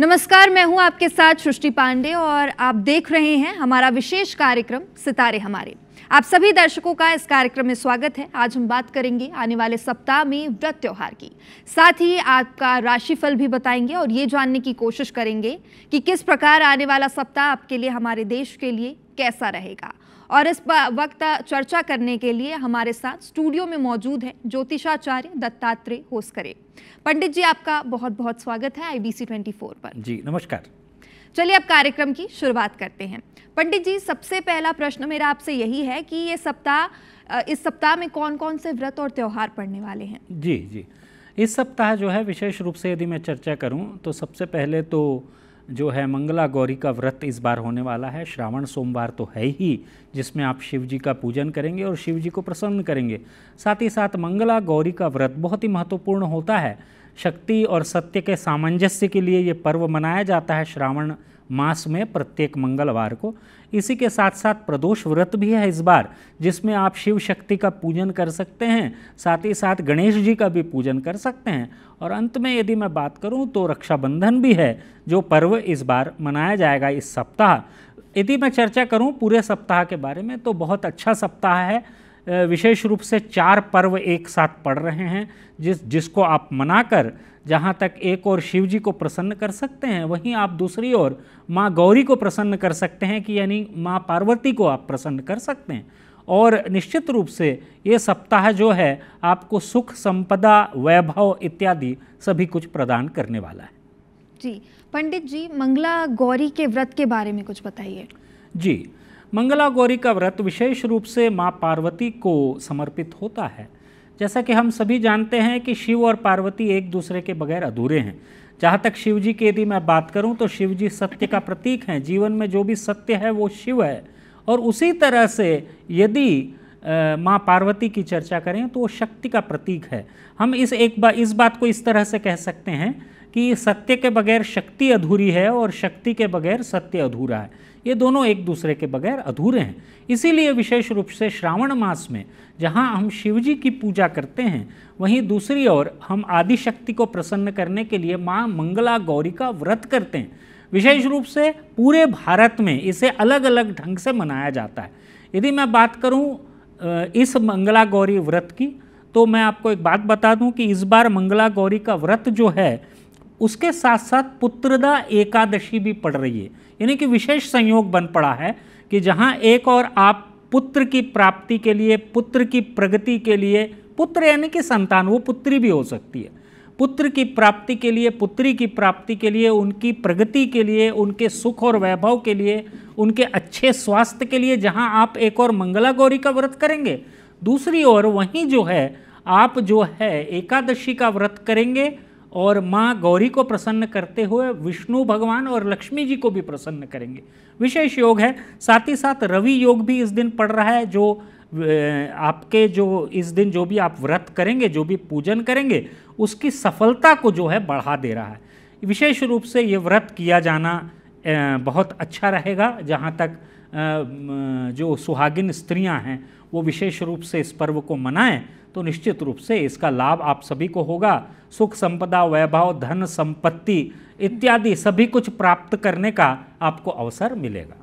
नमस्कार, मैं हूं आपके साथ सृष्टि पांडे और आप देख रहे हैं हमारा विशेष कार्यक्रम सितारे हमारे। आप सभी दर्शकों का इस कार्यक्रम में स्वागत है। आज हम बात करेंगे आने वाले सप्ताह में व्रत त्योहार की, साथ ही आपका राशिफल भी बताएंगे और ये जानने की कोशिश करेंगे कि किस प्रकार आने वाला सप्ताह आपके लिए, हमारे देश के लिए कैसा रहेगा। और इस वक्त चर्चा करने के लिए हमारे साथ स्टूडियो में मौजूद है ज्योतिषाचार्य दत्तात्रेय होसकरे। पंडित जी, आपका बहुत बहुत स्वागत है IBC 24 पर। जी नमस्कार। चलिए अब कार्यक्रम की शुरुआत करते हैं। पंडित जी, सबसे पहला प्रश्न मेरा आपसे यही है कि इस सप्ताह में कौन कौन से व्रत और त्योहार पड़ने वाले हैं? जी, इस सप्ताह जो है विशेष रूप से यदि मैं चर्चा करूं तो सबसे पहले तो जो है मंगला गौरी का व्रत इस बार होने वाला है। श्रावण सोमवार तो है ही, जिसमें आप शिव जी का पूजन करेंगे और शिव जी को प्रसन्न करेंगे। साथ ही साथ मंगला गौरी का व्रत बहुत ही महत्वपूर्ण होता है। शक्ति और सत्य के सामंजस्य के लिए ये पर्व मनाया जाता है श्रावण मास में प्रत्येक मंगलवार को। इसी के साथ साथ प्रदोष व्रत भी है इस बार, जिसमें आप शिव शक्ति का पूजन कर सकते हैं, साथ ही साथ गणेश जी का भी पूजन कर सकते हैं। और अंत में यदि मैं बात करूं तो रक्षाबंधन भी है, जो पर्व इस बार मनाया जाएगा इस सप्ताह। यदि मैं चर्चा करूं पूरे सप्ताह के बारे में तो बहुत अच्छा सप्ताह है। विशेष रूप से 4 पर्व एक साथ पड़ रहे हैं, जिसको आप मनाकर जहाँ तक एक और शिव जी को प्रसन्न कर सकते हैं, वहीं आप दूसरी ओर माँ गौरी को प्रसन्न कर सकते हैं, कि यानी माँ पार्वती को आप प्रसन्न कर सकते हैं। और निश्चित रूप से ये सप्ताह जो है आपको सुख, संपदा, वैभव इत्यादि सभी कुछ प्रदान करने वाला है। जी पंडित जी, मंगला गौरी के व्रत के बारे में कुछ बताइए। जी, मंगला गौरी का व्रत विशेष रूप से माँ पार्वती को समर्पित होता है। जैसा कि हम सभी जानते हैं कि शिव और पार्वती एक दूसरे के बगैर अधूरे हैं। जहाँ तक शिव जी की यदि मैं बात करूँ तो शिव जी सत्य का प्रतीक हैं। जीवन में जो भी सत्य है वो शिव है। और उसी तरह से यदि माँ पार्वती की चर्चा करें तो वो शक्ति का प्रतीक है। हम इस बात को इस तरह से कह सकते हैं कि सत्य के बगैर शक्ति अधूरी है और शक्ति के बगैर सत्य अधूरा है। ये दोनों एक दूसरे के बगैर अधूरे हैं। इसीलिए विशेष रूप से श्रावण मास में जहाँ हम शिव जी की पूजा करते हैं, वहीं दूसरी ओर हम आदि शक्ति को प्रसन्न करने के लिए माँ मंगला गौरी का व्रत करते हैं। विशेष रूप से पूरे भारत में इसे अलग अलग ढंग से मनाया जाता है। यदि मैं बात करूँ इस मंगला गौरी व्रत की, तो मैं आपको एक बात बता दूं कि इस बार मंगला गौरी का व्रत जो है उसके साथ साथ पुत्रदा एकादशी भी पड़ रही है। यानी कि विशेष संयोग बन पड़ा है कि जहां एक और आप पुत्र की प्राप्ति के लिए, पुत्र की प्रगति के लिए, पुत्र यानी कि संतान, वो पुत्री भी हो सकती है, पुत्र की प्राप्ति के लिए, पुत्री की प्राप्ति के लिए, उनकी प्रगति के लिए, उनके सुख और वैभव के लिए, उनके अच्छे स्वास्थ्य के लिए जहां आप एक और मंगला गौरी का व्रत करेंगे, दूसरी ओर वहीं जो है आप जो है एकादशी का व्रत करेंगे और माँ गौरी को प्रसन्न करते हुए विष्णु भगवान और लक्ष्मी जी को भी प्रसन्न करेंगे। विशेष योग है। साथ ही साथ रवि योग भी इस दिन पड़ रहा है, जो आपके जो इस दिन जो भी आप व्रत करेंगे, जो भी पूजन करेंगे, उसकी सफलता को जो है बढ़ा दे रहा है। विशेष रूप से ये व्रत किया जाना बहुत अच्छा रहेगा। जहाँ तक जो सुहागिन स्त्रियां हैं वो विशेष रूप से इस पर्व को मनाएं तो निश्चित रूप से इसका लाभ आप सभी को होगा। सुख, संपदा, वैभव, धन, संपत्ति इत्यादि सभी कुछ प्राप्त करने का आपको अवसर मिलेगा।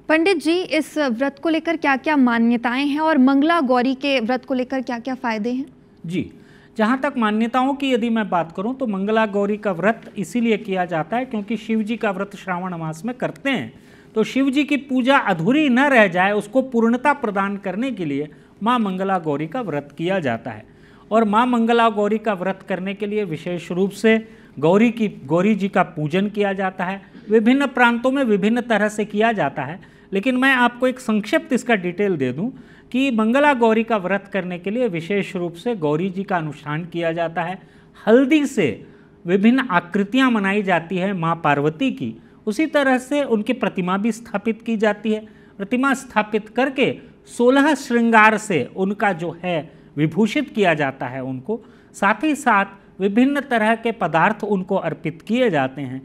पंडित जी, इस व्रत को लेकर क्या क्या मान्यताएं हैं और मंगला गौरी के व्रत को लेकर क्या क्या फायदे हैं? जी, जहाँ तक मान्यताओं की यदि मैं बात करूँ तो मंगला गौरी का व्रत इसीलिए किया जाता है क्योंकि शिव जी का व्रत श्रावण मास में करते हैं, तो शिव जी की पूजा अधूरी न रह जाए, उसको पूर्णता प्रदान करने के लिए माँ मंगला गौरी का व्रत किया जाता है। और माँ मंगला गौरी का व्रत करने के लिए विशेष रूप से गौरी जी का पूजन किया जाता है। विभिन्न प्रांतों में विभिन्न तरह से किया जाता है, लेकिन मैं आपको एक संक्षिप्त इसका डिटेल दे दूं कि मंगला गौरी का व्रत करने के लिए विशेष रूप से गौरी जी का अनुष्ठान किया जाता है। हल्दी से विभिन्न आकृतियाँ बनाई जाती है माँ पार्वती की, उसी तरह से उनकी प्रतिमा भी स्थापित की जाती है। प्रतिमा स्थापित करके 16 श्रृंगार से उनका जो है विभूषित किया जाता है उनको। साथ ही साथ विभिन्न तरह के पदार्थ उनको अर्पित किए जाते हैं,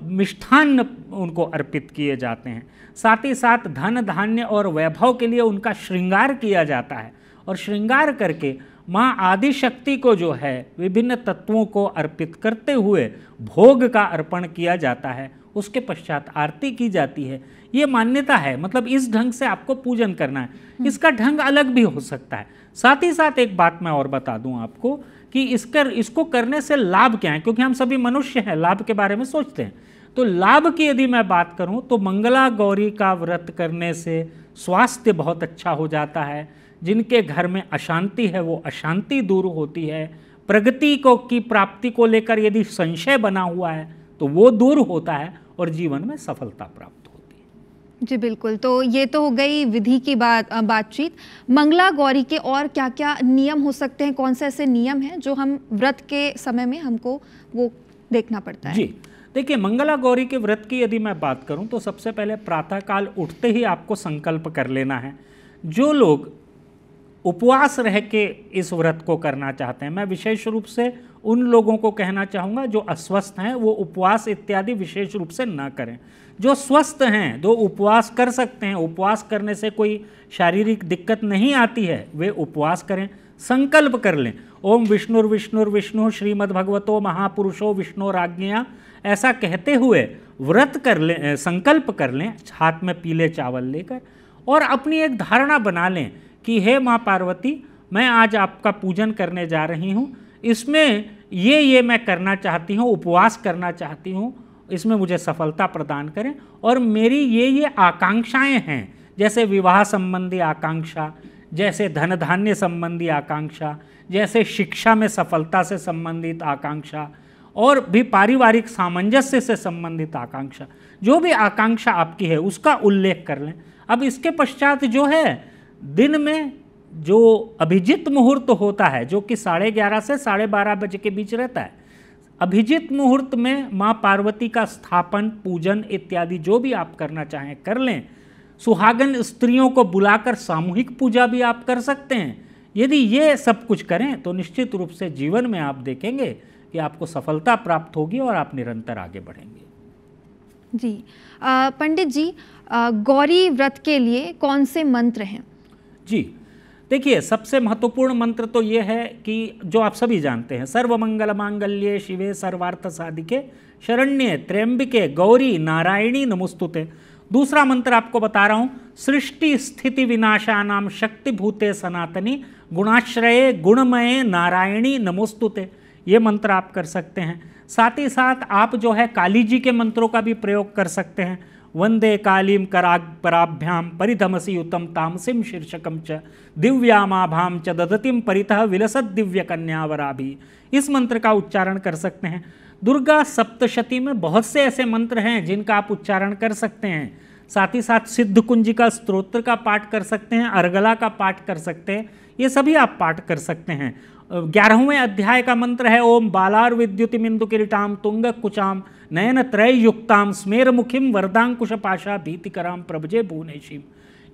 मिष्ठान्न उनको अर्पित किए जाते हैं। साथ ही साथ धन, धान्य और वैभव के लिए उनका श्रृंगार किया जाता है और श्रृंगार करके माँ आदि शक्ति को जो है विभिन्न तत्वों को अर्पित करते हुए भोग का अर्पण किया जाता है, उसके पश्चात आरती की जाती है। ये मान्यता है, मतलब इस ढंग से आपको पूजन करना है। इसका ढंग अलग भी हो सकता है। साथ ही साथ एक बात मैं और बता दूं आपको कि इसको करने से लाभ क्या है, क्योंकि हम सभी मनुष्य हैं, लाभ के बारे में सोचते हैं। तो लाभ की यदि मैं बात करूं तो मंगला गौरी का व्रत करने से स्वास्थ्य बहुत अच्छा हो जाता है। जिनके घर में अशांति है वो अशांति दूर होती है। प्रगति की प्राप्ति को लेकर यदि संशय बना हुआ है तो वो दूर होता है और जीवन में सफलता प्राप्त होती है। जी बिल्कुल, तो ये तो हो गई विधि की बातचीत। मंगला गौरी के और क्या क्या नियम हो सकते हैं, कौन से ऐसे नियम हैं जो हम व्रत के समय में हमको वो देखना पड़ता है? जी देखिए, मंगला गौरी के व्रत की यदि मैं बात करूं तो सबसे पहले प्रातःकाल उठते ही आपको संकल्प कर लेना है। जो लोग उपवास रह के इस व्रत को करना चाहते हैं, मैं विशेष रूप से उन लोगों को कहना चाहूँगा जो अस्वस्थ हैं वो उपवास इत्यादि विशेष रूप से ना करें। जो स्वस्थ हैं, जो उपवास कर सकते हैं, उपवास करने से कोई शारीरिक दिक्कत नहीं आती है, वे उपवास करें। संकल्प कर लें, ओम विष्णुर्विष्णु श्रीमद्भगवतो महापुरुषो विष्णुराज्ञया, ऐसा कहते हुए व्रत कर लें, संकल्प कर लें हाथ में पीले चावल लेकर, और अपनी एक धारणा बना लें कि हे माँ पार्वती, मैं आज आपका पूजन करने जा रही हूँ, इसमें ये मैं करना चाहती हूँ, उपवास करना चाहती हूँ, इसमें मुझे सफलता प्रदान करें। और मेरी ये आकांक्षाएं हैं, जैसे विवाह संबंधी आकांक्षा, जैसे धन धान्य संबंधी आकांक्षा, जैसे शिक्षा में सफलता से संबंधित आकांक्षा, और भी पारिवारिक सामंजस्य से संबंधित आकांक्षा, जो भी आकांक्षा आपकी है उसका उल्लेख कर लें। अब इसके पश्चात जो है दिन में जो अभिजित मुहूर्त होता है, जो कि 11:30 से 12:30 बजे के बीच रहता है, अभिजित मुहूर्त में माँ पार्वती का स्थापन, पूजन इत्यादि जो भी आप करना चाहें कर लें। सुहागन स्त्रियों को बुलाकर सामूहिक पूजा भी आप कर सकते हैं। यदि ये सब कुछ करें तो निश्चित रूप से जीवन में आप देखेंगे कि आपको सफलता प्राप्त होगी और आप निरंतर आगे बढ़ेंगे। जी पंडित जी, गौरी व्रत के लिए कौन से मंत्र हैं? जी देखिए, सबसे महत्वपूर्ण मंत्र तो ये है कि जो आप सभी जानते हैं, सर्वमंगल मांगल्ये शिवे सर्वार्थ साधिके शरण्ये त्र्यंबिके गौरी नारायणी नमोस्तुते। दूसरा मंत्र आपको बता रहा हूँ, सृष्टि स्थिति विनाशानाम शक्तिभूते सनातनी गुणाश्रये गुणमये नारायणी नमोस्तुते। ये मंत्र आप कर सकते हैं। साथ ही साथ आप जो है काली जी के मंत्रों का भी प्रयोग कर सकते हैं। वंदे कालीम कराग्पराभ्याम परिधमसी युतम तामसिम शीर्षकम च दिव्यामाभाम च ददतिम परितः विलसत दिव्य कन्यावराभि, इस मंत्र का उच्चारण कर सकते हैं। दुर्गा सप्तशती में बहुत से ऐसे मंत्र हैं जिनका आप उच्चारण कर सकते हैं। साथ ही साथ सिद्ध कुंजिका स्तोत्र का पाठ कर सकते हैं, अर्गला का पाठ कर सकते हैं, ये सभी आप पाठ कर सकते हैं। 11वें अध्याय का मंत्र है ओम बालार विद्युतिमिंदु किरीटाम तुंग कुचाम नयन त्रय युक्ताम स्मेर मुखिम वरदांकुश पाशा भीतिकराम प्रभजे भुवनेशीम।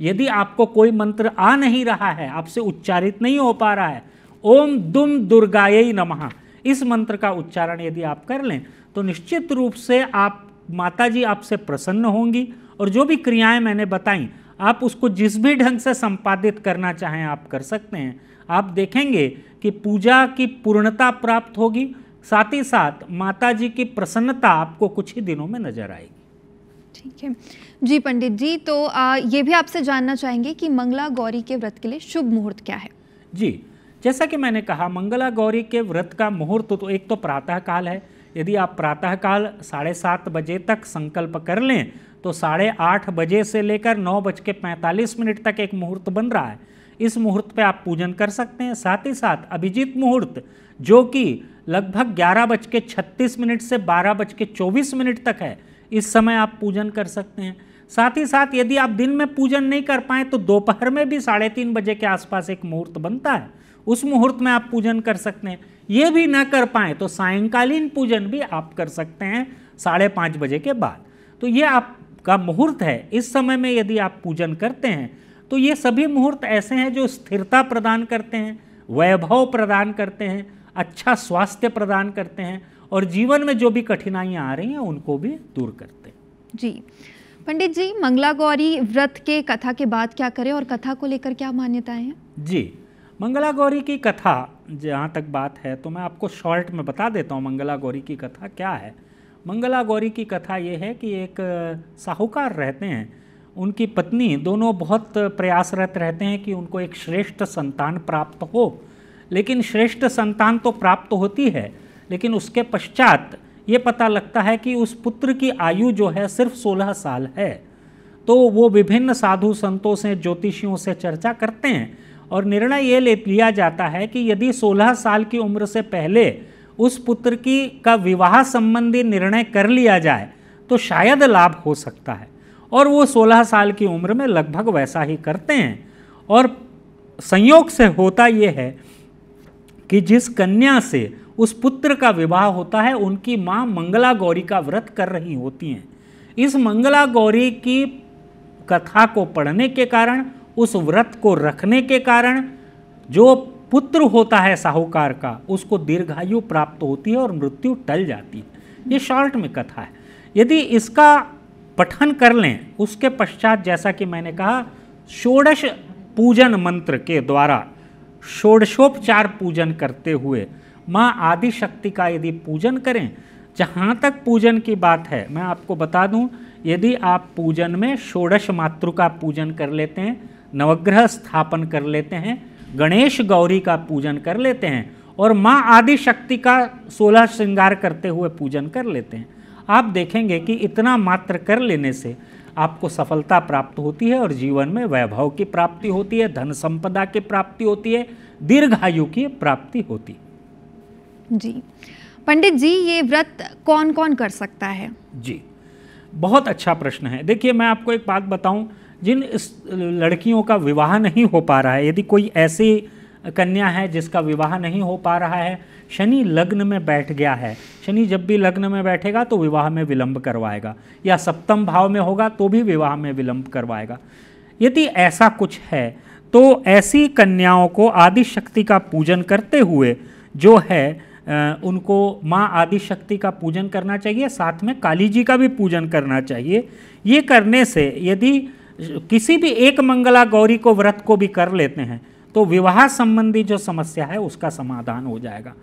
यदि आपको कोई मंत्र आ नहीं रहा है, आपसे उच्चारित नहीं हो पा रहा है, ओम दुम दुर्गायै नमः, इस मंत्र का उच्चारण यदि आप कर लें तो निश्चित रूप से आप माता जी आपसे प्रसन्न होंगी। और जो भी क्रियाएं मैंने बताई आप उसको जिस भी ढंग से संपादित करना चाहें आप कर सकते हैं। आप देखेंगे कि पूजा की पूर्णता प्राप्त होगी, साथ ही साथ माता जी की प्रसन्नता आपको कुछ ही दिनों में नजर आएगी। ठीक है जी पंडित जी, तो ये भी आपसे जानना चाहेंगे कि मंगला गौरी के व्रत के लिए शुभ मुहूर्त क्या है? जी, जैसा कि मैंने कहा, मंगला गौरी के व्रत का मुहूर्त तो एक तो प्रातःकाल है। यदि आप प्रातःकाल 7:30 बजे तक संकल्प कर लें तो 8:30 बजे से लेकर 9:45 तक एक मुहूर्त बन रहा है। इस मुहूर्त पे आप पूजन कर सकते हैं। साथ ही साथ अभिजीत मुहूर्त जो कि लगभग 11:36 से 12:24 तक है, इस समय आप पूजन कर सकते हैं। साथ ही साथ यदि आप दिन में पूजन नहीं कर पाए तो दोपहर में भी 3:30 बजे के आसपास एक मुहूर्त बनता है, उस मुहूर्त में आप पूजन कर सकते हैं। ये भी ना कर पाए तो सायंकालीन पूजन भी आप कर सकते हैं 5:30 बजे के बाद। तो ये आपका मुहूर्त है। इस समय में यदि आप पूजन करते हैं तो ये सभी मुहूर्त ऐसे हैं जो स्थिरता प्रदान करते हैं, वैभव प्रदान करते हैं, अच्छा स्वास्थ्य प्रदान करते हैं और जीवन में जो भी कठिनाइयाँ आ रही हैं उनको भी दूर करते हैं। जी पंडित जी, मंगला गौरी व्रत के कथा के बाद क्या करें और कथा को लेकर क्या मान्यताएं हैं? जी, मंगला गौरी की कथा जहाँ तक बात है तो मैं आपको शॉर्ट में बता देता हूँ मंगला गौरी की कथा क्या है। मंगला गौरी की कथा ये है कि एक साहूकार रहते हैं, उनकी पत्नी, दोनों बहुत प्रयासरत रहते हैं कि उनको एक श्रेष्ठ संतान प्राप्त हो। लेकिन श्रेष्ठ संतान तो प्राप्त होती है, लेकिन उसके पश्चात ये पता लगता है कि उस पुत्र की आयु जो है सिर्फ 16 साल है। तो वो विभिन्न साधु संतों से, ज्योतिषियों से चर्चा करते हैं और निर्णय ये ले लिया जाता है कि यदि 16 साल की उम्र से पहले उस पुत्र का विवाह संबंधी निर्णय कर लिया जाए तो शायद लाभ हो सकता है। और वो 16 साल की उम्र में लगभग वैसा ही करते हैं। और संयोग से होता ये है कि जिस कन्या से उस पुत्र का विवाह होता है उनकी माँ मंगला गौरी का व्रत कर रही होती हैं। इस मंगला गौरी की कथा को पढ़ने के कारण, उस व्रत को रखने के कारण जो पुत्र होता है साहूकार का, उसको दीर्घायु प्राप्त होती है और मृत्यु टल जाती है। ये शॉर्ट में कथा है। यदि इसका पठन कर लें उसके पश्चात, जैसा कि मैंने कहा, षोडश पूजन मंत्र के द्वारा षोडशोपचार पूजन करते हुए माँ आदि शक्ति का यदि पूजन करें, जहाँ तक पूजन की बात है मैं आपको बता दूं, यदि आप पूजन में षोडश मातृ का पूजन कर लेते हैं, नवग्रह स्थापन कर लेते हैं, गणेश गौरी का पूजन कर लेते हैं और माँ आदि शक्ति का 16 श्रृंगार करते हुए पूजन कर लेते हैं, आप देखेंगे कि इतना मात्र कर लेने से आपको सफलता प्राप्त होती है और जीवन में वैभव की प्राप्ति होती है, धन संपदा की प्राप्ति होती है, दीर्घायु की प्राप्ति होती है। जी पंडित जी, ये व्रत कौन कौन कर सकता है? जी, बहुत अच्छा प्रश्न है। देखिए, मैं आपको एक बात बताऊं, जिन लड़कियों का विवाह नहीं हो पा रहा है, यदि कोई ऐसी कन्या है जिसका विवाह नहीं हो पा रहा है, शनि लग्न में बैठ गया है, शनि जब भी लग्न में बैठेगा तो विवाह में विलंब करवाएगा, या सप्तम भाव में होगा तो भी विवाह में विलंब करवाएगा। यदि ऐसा कुछ है तो ऐसी कन्याओं को आदि शक्ति का पूजन करते हुए जो है उनको माँ आदि शक्ति का पूजन करना चाहिए, साथ में काली जी का भी पूजन करना चाहिए। ये करने से यदि किसी भी एक मंगला गौरी को व्रत को भी कर लेते हैं तो विवाह संबंधी जो समस्या है उसका समाधान हो जाएगा।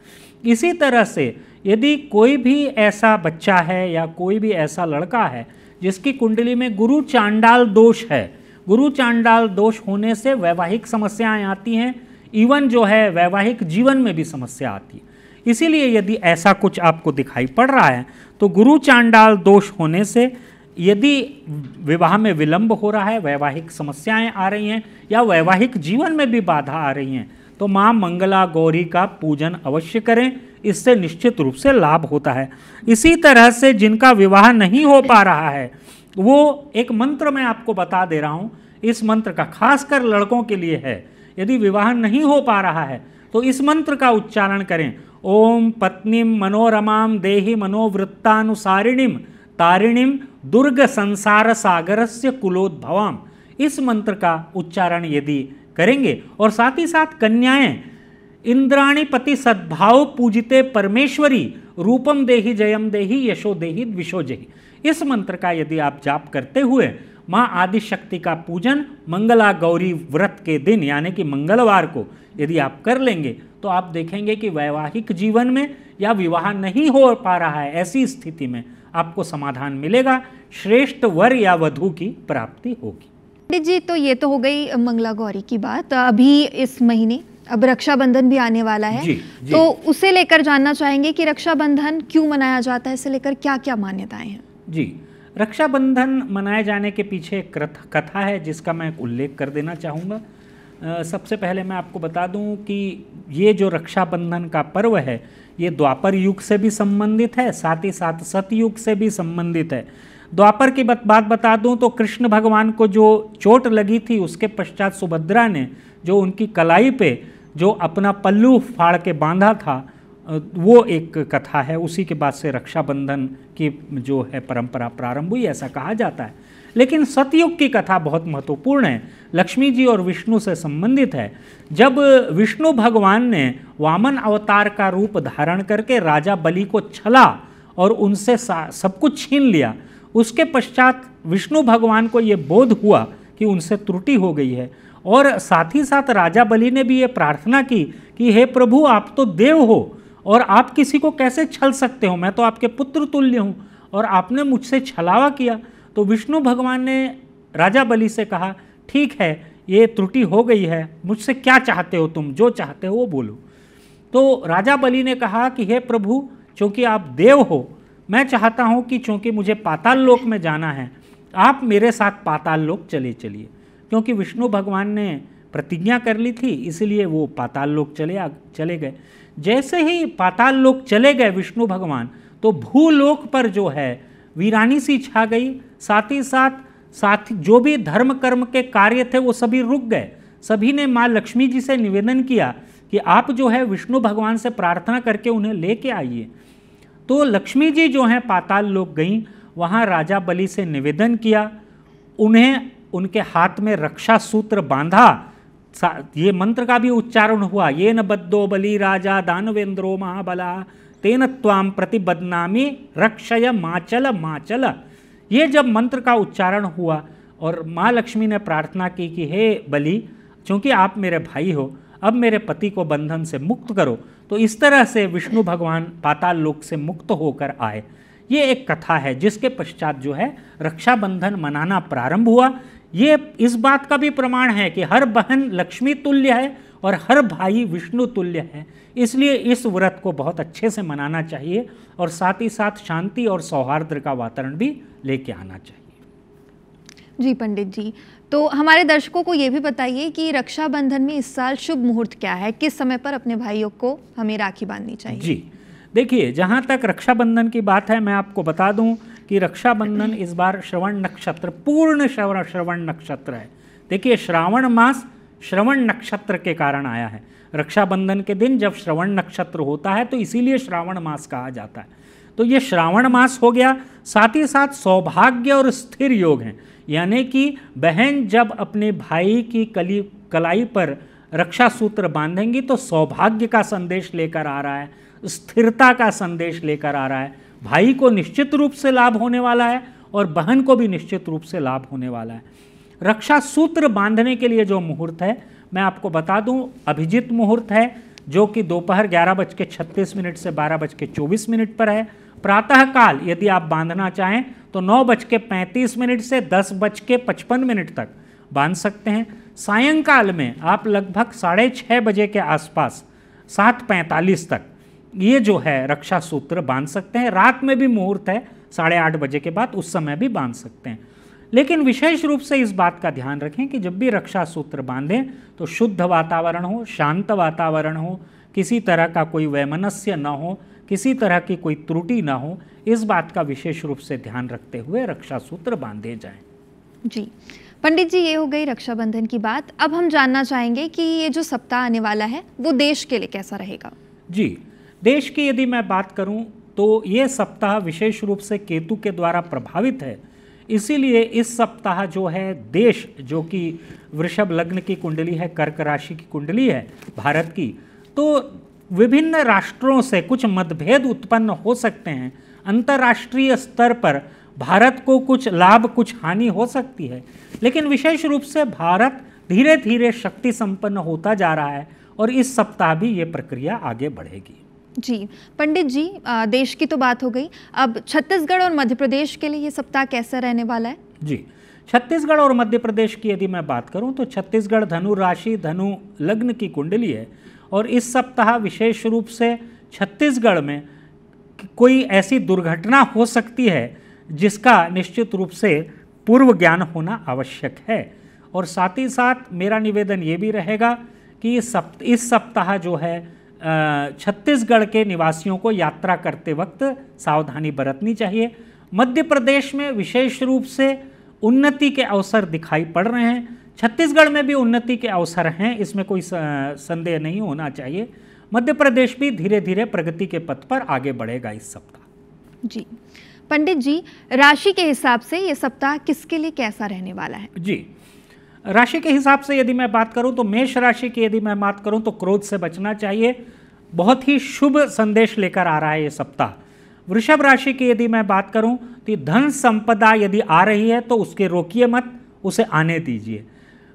इसी तरह से यदि कोई भी ऐसा बच्चा है या कोई भी ऐसा लड़का है जिसकी कुंडली में गुरु चांडाल दोष है, गुरु चांडाल दोष होने से वैवाहिक समस्याएं आती हैं, इवन जो है वैवाहिक जीवन में भी समस्या आती है। इसीलिए यदि ऐसा कुछ आपको दिखाई पड़ रहा है तो गुरु चांडाल दोष होने से यदि विवाह में विलंब हो रहा है, वैवाहिक समस्याएं आ रही हैं या वैवाहिक जीवन में भी बाधा आ रही हैं, तो माँ मंगला गौरी का पूजन अवश्य करें, इससे निश्चित रूप से लाभ होता है। इसी तरह से जिनका विवाह नहीं हो पा रहा है, वो एक मंत्र मैं आपको बता दे रहा हूँ, इस मंत्र का खासकर लड़कों के लिए है। यदि विवाह नहीं हो पा रहा है तो इस मंत्र का उच्चारण करें, ओम पत्नीम मनोरमाम देहि मनोवृत्तानुसारिणीम तारिणीम दुर्ग संसार सागरस्य कुलोद्भवाम। इस मंत्र का उच्चारण यदि करेंगे और साथ ही साथ कन्याएं इंद्राणी पति सद्भाव पूजिते परमेश्वरी रूपम देहि जयम देहि यशो देहि द्विषो जहि, इस मंत्र का यदि आप जाप करते हुए माँ आदि शक्ति का पूजन मंगला गौरी व्रत के दिन यानी कि मंगलवार को यदि आप कर लेंगे तो आप देखेंगे कि वैवाहिक जीवन में या विवाह नहीं हो पा रहा है, ऐसी स्थिति में आपको समाधान मिलेगा, श्रेष्ठ वर या वधु की प्राप्ति होगी। पंडित जी, तो ये तो हो गई मंगला गौरी की बात। अभी इस महीने अब रक्षाबंधन भी आने वाला है, जी। तो उसे लेकर जानना चाहेंगे कि रक्षाबंधन क्यों मनाया जाता है, इसे लेकर क्या क्या मान्यताएं हैं? जी, रक्षाबंधन मनाए जाने के पीछे एक कथा है जिसका मैं उल्लेख कर देना चाहूँगा। सबसे पहले मैं आपको बता दूं कि ये जो रक्षाबंधन का पर्व है ये द्वापर युग से भी संबंधित है, साथ ही साथ सतयुग से भी संबंधित है। द्वापर की बात बता दूं तो कृष्ण भगवान को जो चोट लगी थी उसके पश्चात सुभद्रा ने जो उनकी कलाई पे जो अपना पल्लू फाड़ के बांधा था वो एक कथा है। उसी के बाद से रक्षाबंधन की जो है परंपरा प्रारंभ हुई, ऐसा कहा जाता है। लेकिन सतयुग की कथा बहुत महत्वपूर्ण है, लक्ष्मी जी और विष्णु से संबंधित है। जब विष्णु भगवान ने वामन अवतार का रूप धारण करके राजा बलि को छला और उनसे सब कुछ छीन लिया, उसके पश्चात विष्णु भगवान को ये बोध हुआ कि उनसे त्रुटि हो गई है और साथ ही साथ राजा बलि ने भी ये प्रार्थना की कि हे प्रभु, आप तो देव हो और आप किसी को कैसे छल सकते हो, मैं तो आपके पुत्र तुल्य हूँ और आपने मुझसे छलावा किया। तो विष्णु भगवान ने राजा बलि से कहा, ठीक है, ये त्रुटि हो गई है, मुझसे क्या चाहते हो तुम, जो चाहते हो वो बोलो। तो राजा बलि ने कहा कि हे प्रभु, चूँकि आप देव हो, मैं चाहता हूँ कि चूँकि मुझे पाताल लोक में जाना है, आप मेरे साथ पाताल लोक चलिए। क्योंकि विष्णु भगवान ने प्रतिज्ञा कर ली थी, इसलिए वो पाताल लोक चले गए। जैसे ही पाताल लोक चले गए विष्णु भगवान, तो भूलोक पर जो है वीरानी सी छा गई। साथ ही साथ जो भी धर्म कर्म के कार्य थे वो सभी रुक गए। सभी ने माँ लक्ष्मी जी से निवेदन किया कि आप जो है विष्णु भगवान से प्रार्थना करके उन्हें लेके आइए। तो लक्ष्मी जी जो हैं पाताल लोक गईं, वहाँ राजा बलि से निवेदन किया, उन्हें उनके हाथ में रक्षा सूत्र बांधा। ये मंत्र का भी उच्चारण हुआ, ये न बद्धो बलि राजा दानवेंद्रो महाबला तेन त्वाम प्रतिबदनामी रक्षय माचल माचल। ये जब मंत्र का उच्चारण हुआ और माँ लक्ष्मी ने प्रार्थना की कि हे बलि, चूँकि आप मेरे भाई हो, अब मेरे पति को बंधन से मुक्त करो। तो इस तरह से विष्णु भगवान पाताल लोक से मुक्त होकर आए। ये एक कथा है जिसके पश्चात जो है रक्षाबंधन मनाना प्रारंभ हुआ। ये इस बात का भी प्रमाण है कि हर बहन लक्ष्मी तुल्य है और हर भाई विष्णु तुल्य है, इसलिए इस व्रत को बहुत अच्छे से मनाना चाहिए और साथ ही साथ शांति और सौहार्द का वातावरण भी लेके आना चाहिए। जी पंडित जी, तो हमारे दर्शकों को ये भी बताइए कि रक्षाबंधन में इस साल शुभ मुहूर्त क्या है, किस समय पर अपने भाइयों को हमें राखी बांधनी चाहिए? जी देखिए, जहाँ तक रक्षाबंधन की बात है, मैं आपको बता दूं कि रक्षाबंधन इस बार श्रवण नक्षत्र, पूर्ण श्रवण नक्षत्र है। देखिए, श्रावण मास श्रवण नक्षत्र के कारण आया है। रक्षाबंधन के दिन जब श्रवण नक्षत्र होता है तो इसीलिए श्रावण मास कहा जाता है। तो ये श्रावण मास हो गया। साथ ही साथ सौभाग्य और स्थिर योग हैं, यानी कि बहन जब अपने भाई की कलाई पर रक्षा सूत्र बांधेंगी तो सौभाग्य का संदेश लेकर आ रहा है, स्थिरता का संदेश लेकर आ रहा है। भाई को निश्चित रूप से लाभ होने वाला है और बहन को भी निश्चित रूप से लाभ होने वाला है। रक्षा सूत्र बांधने के लिए जो मुहूर्त है मैं आपको बता दूं, अभिजीत मुहूर्त है जो कि दोपहर 11:36 से 12:24 पर है। प्रातःकाल यदि आप बांधना चाहें तो 9:35 से 10:55 तक बांध सकते हैं। सायंकाल में आप लगभग 6:30 बजे के आसपास 7:45 तक ये जो है रक्षा सूत्र बांध सकते हैं। रात में भी मुहूर्त है 8:30 बजे के बाद, उस समय भी बांध सकते हैं। लेकिन विशेष रूप से इस बात का ध्यान रखें कि जब भी रक्षा सूत्र बांधें तो शुद्ध वातावरण हो, शांत वातावरण हो, किसी तरह का कोई वैमनस्य न हो, किसी तरह की कोई त्रुटि ना हो, इस बात का विशेष रूप से ध्यान रखते हुए रक्षा सूत्र बांधे जाएं। जी पंडित जी, ये हो गई रक्षाबंधन की बात। अब हम जानना चाहेंगे कि ये जो सप्ताह आने वाला है वो देश के लिए कैसा रहेगा? जी, देश की यदि मैं बात करूं तो ये सप्ताह विशेष रूप से केतु के द्वारा प्रभावित है। इसीलिए इस सप्ताह जो है देश, जो कि वृषभ लग्न की कुंडली है, कर्क राशि की कुंडली है भारत की, तो विभिन्न राष्ट्रों से कुछ मतभेद उत्पन्न हो सकते हैं। अंतर्राष्ट्रीय स्तर पर भारत को कुछ लाभ कुछ हानि हो सकती है, लेकिन विशेष रूप से भारत धीरे धीरे शक्ति संपन्न होता जा रहा है और इस सप्ताह भी ये प्रक्रिया आगे बढ़ेगी। जी पंडित जी, देश की तो बात हो गई, अब छत्तीसगढ़ और मध्य प्रदेश के लिए ये सप्ताह कैसा रहने वाला है? जी, छत्तीसगढ़ और मध्य प्रदेश की यदि मैं बात करूं तो छत्तीसगढ़ धनु राशि, धनु लग्न की कुंडली है और इस सप्ताह विशेष रूप से छत्तीसगढ़ में कोई ऐसी दुर्घटना हो सकती है जिसका निश्चित रूप से पूर्व ज्ञान होना आवश्यक है। और साथ ही साथ मेरा निवेदन ये भी रहेगा कि इस सप्ताह जो है छत्तीसगढ़ के निवासियों को यात्रा करते वक्त सावधानी बरतनी चाहिए। मध्य प्रदेश में विशेष रूप से उन्नति के अवसर दिखाई पड़ रहे हैं, छत्तीसगढ़ में भी उन्नति के अवसर हैं, इसमें कोई संदेह नहीं होना चाहिए। मध्य प्रदेश भी धीरे धीरे प्रगति के पथ पर आगे बढ़ेगा इस सप्ताह। जी पंडित जी, राशि के हिसाब से ये सप्ताह किसके लिए कैसा रहने वाला है? जी, राशि के हिसाब से यदि मैं बात करूं तो मेष राशि की यदि मैं बात करूं तो क्रोध से बचना चाहिए, बहुत ही शुभ संदेश लेकर आ रहा है ये सप्ताह। वृषभ राशि की यदि मैं बात करूं तो धन संपदा यदि आ रही है तो उसके रोकिए मत, उसे आने दीजिए।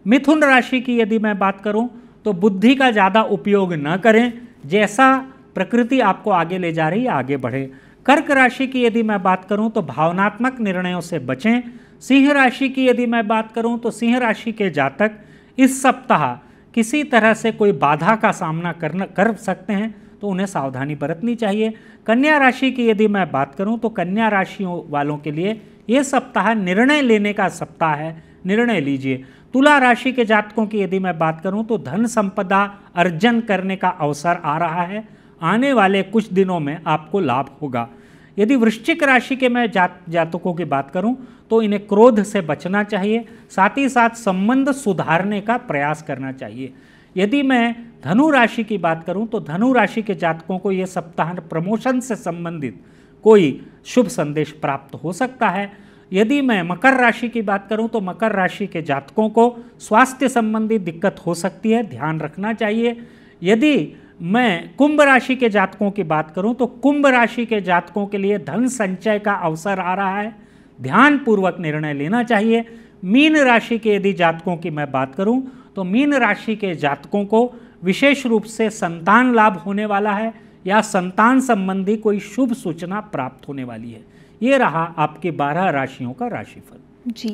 मिथुन राशि की यदि मैं बात करूं तो बुद्धि का ज़्यादा उपयोग न करें, जैसा प्रकृति आपको आगे ले जा रही है आगे बढ़े। कर्क राशि की यदि मैं बात करूं तो भावनात्मक निर्णयों से बचें। सिंह राशि की यदि मैं बात करूं तो सिंह राशि के जातक इस सप्ताह किसी तरह से कोई बाधा का सामना कर सकते हैं, तो उन्हें सावधानी बरतनी चाहिए। कन्या राशि की यदि मैं बात करूं तो कन्या राशियों वालों के लिए ये सप्ताह निर्णय लेने का सप्ताह है, निर्णय लीजिए। तुला राशि के जातकों की यदि मैं बात करूं तो धन संपदा अर्जन करने का अवसर आ रहा है, आने वाले कुछ दिनों में आपको लाभ होगा। यदि वृश्चिक राशि के मैं जातकों की बात करूं तो इन्हें क्रोध से बचना चाहिए, साथ ही साथ संबंध सुधारने का प्रयास करना चाहिए। यदि मैं धनु राशि की बात करूं तो धनु राशि के जातकों को यह सप्ताह प्रमोशन से संबंधित कोई शुभ संदेश प्राप्त हो सकता है। यदि मैं मकर राशि की बात करूं तो मकर राशि के जातकों को स्वास्थ्य संबंधी दिक्कत हो सकती है, ध्यान रखना चाहिए। यदि मैं कुंभ राशि के जातकों की बात करूं तो कुंभ राशि के जातकों के लिए धन संचय का अवसर आ रहा है, ध्यानपूर्वक निर्णय लेना चाहिए। मीन राशि के यदि जातकों की मैं बात करूं तो मीन राशि के जातकों को विशेष रूप से संतान लाभ होने वाला है या संतान संबंधी कोई शुभ सूचना प्राप्त होने वाली है। ये रहा आपकी 12 राशियों का राशिफल। जी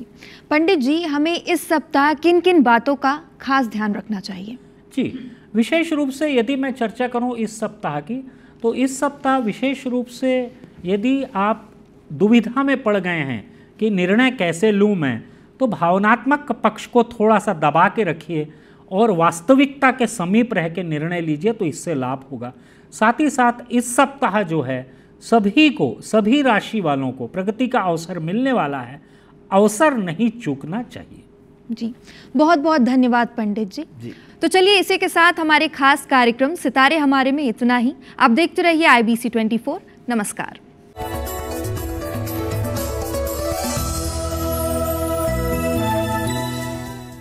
पंडित जी, हमें इस सप्ताह किन किन बातों का खास ध्यान रखना चाहिए? जी, विशेष रूप से यदि मैं चर्चा करूं इस सप्ताह की, तो इस सप्ताह विशेष रूप से यदि आप दुविधा में पड़ गए हैं कि निर्णय कैसे लूं मैं, तो भावनात्मक पक्ष को थोड़ा सा दबा के रखिए और वास्तविकता के समीप रह के निर्णय लीजिए, तो इससे लाभ होगा। साथ ही साथ इस सप्ताह जो है सभी को, सभी राशि वालों को प्रगति का अवसर मिलने वाला है, अवसर नहीं चूकना चाहिए। जी बहुत बहुत धन्यवाद पंडित जी। तो चलिए इसी के साथ हमारे खास कार्यक्रम सितारे हमारे में इतना ही। आप देखते रहिए IBC 24। नमस्कार।